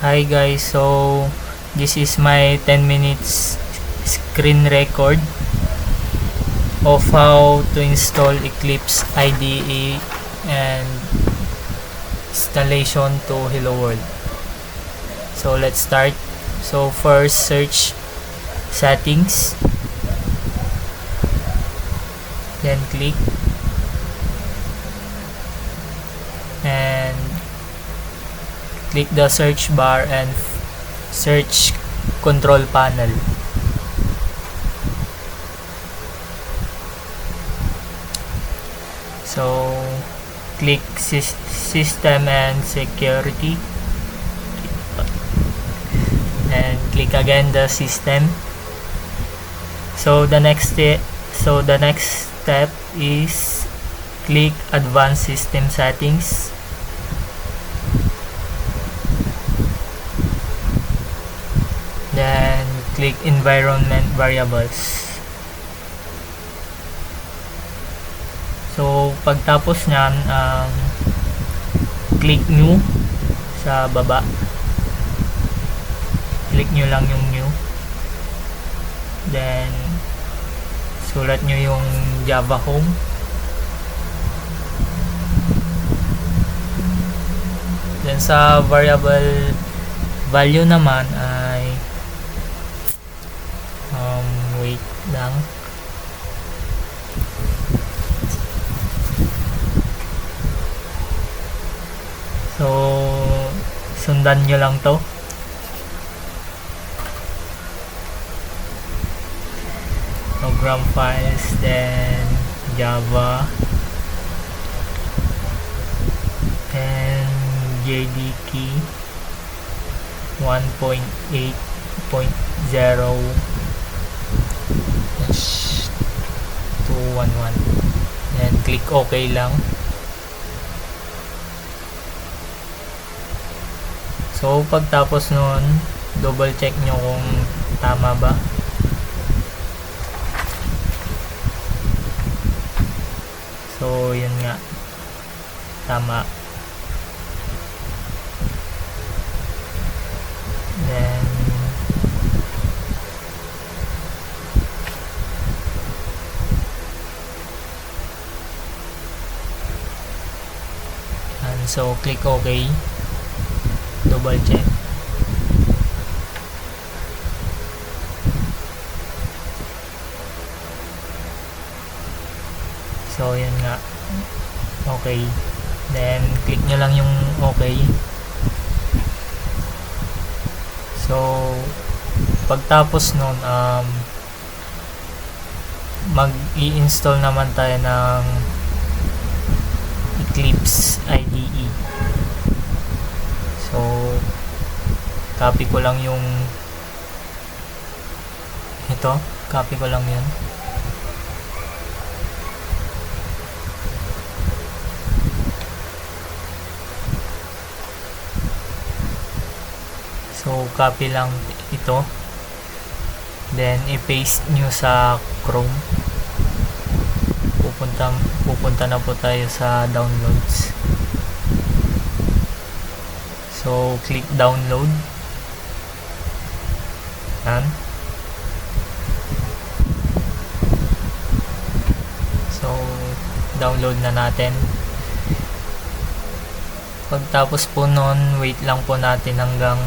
Hi guys, so this is my 10 minutes screen record of how to install Eclipse IDE and installation to Hello World. So let's start. So first, search settings, then click and click the search bar and search control panel. So click system and security and click again the system. So the next step is click advanced system settings. Then click environment variables. So pagtapos nyan, click new sa baba. Click nyo lang yung new. Then sulat nyo yung Java home. Then sa variable value naman ay wait lang. So sundan nyo lang to. Program files, then Java and JDK 1.8.0 211, then click OK lang. So pagtapos nun, double check nyo kung tama ba. So yun nga, tama. Then and so click OK, double check. So yun nga, okay. Then click nyo lang yung okay. So pagtapos nun, mag-i-install naman tayo ng Eclipse IDE. So copy ko lang yung ito, copy ko lang yun. So copy lang ito, then i-paste nyo sa Chrome. Pupunta na po tayo sa downloads. So click download. Yan. So download na natin. Pagtapos po nun, wait lang po natin hanggang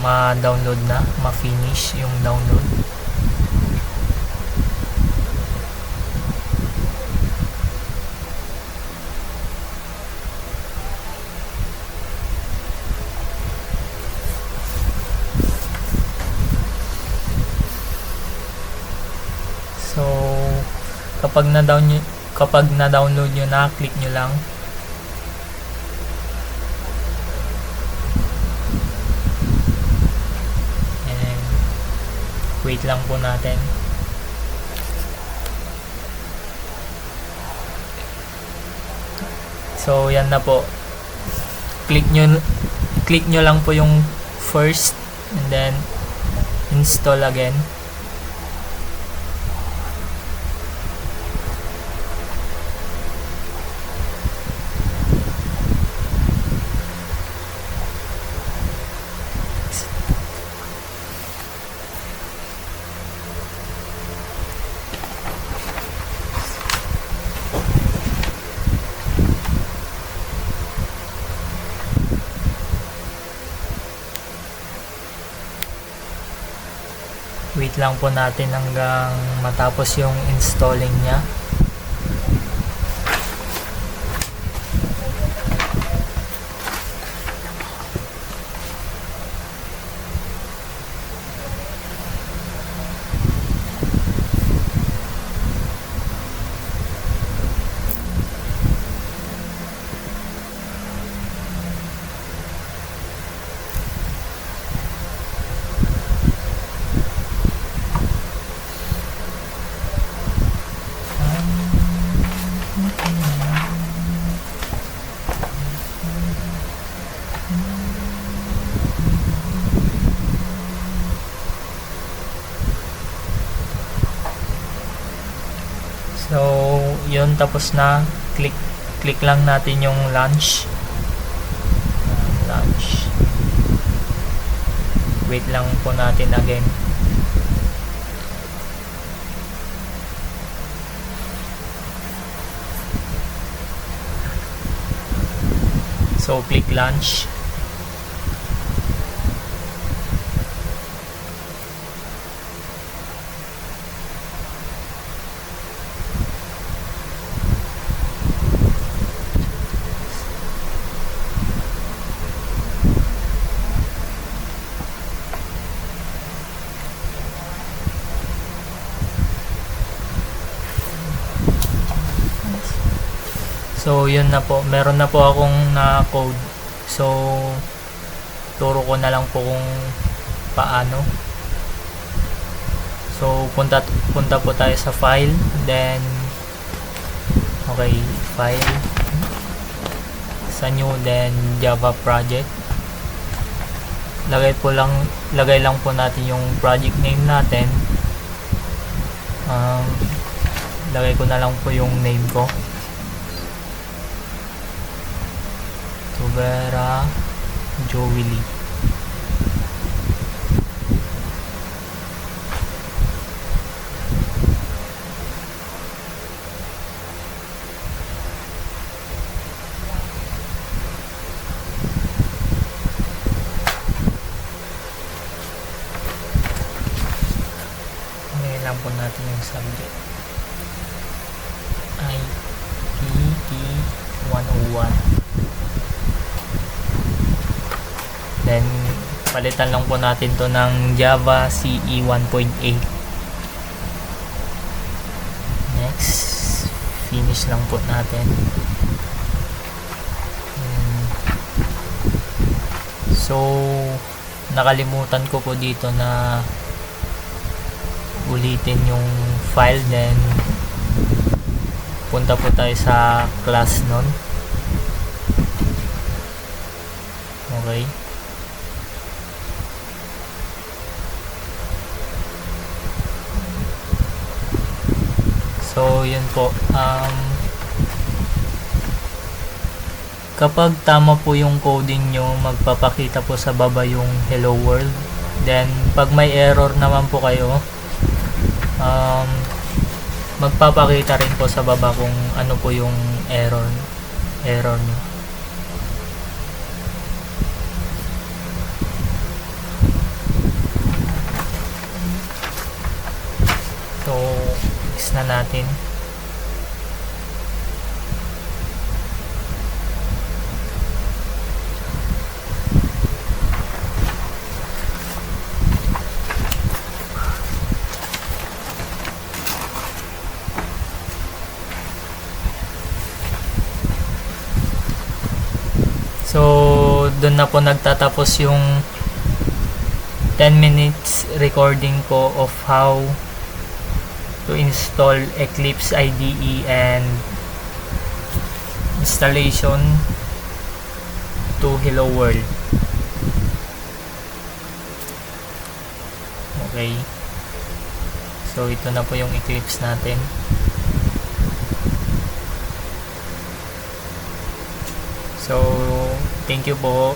ma-download na, ma-finish yung download. So kapag na-download nyo na, click nyo lang. Wait lang po natin. So yan na po. Click nyo lang po yung first and then install again. wait lang po natin hanggang matapos yung installing niya. So, yun, tapos na. Click lang natin yung launch. Wait lang po natin again. So, click launch. So, yun na po. Meron na po akong na-code. So, turo ko na lang po kung paano. So, punta po tayo sa file. Then, okay, file. Sa new, then Java project. Lagay lang po natin yung project name natin. Lagay ko na lang po yung name ko. Tubera Joey. Ngayon lang po natin yung subject. IPT 101. Then, palitan lang po natin to ng Java CE 1.8. Next, finish lang po natin. So, nakalimutan ko po dito na ulitin yung file. Then, punta po tayo sa class nun. Okay. So, yun po. Kapag tama po yung coding nyo, magpapakita po sa baba yung hello world. Then, pag may error naman po kayo, magpapakita rin po sa baba kung ano po yung error nyo. So, na natin. So, doon na po nagtatapos yung 10 minutes recording ko of how to install Eclipse IDE and installation to Hello World. Okay. So, ito na po yung Eclipse natin. So, thank you po.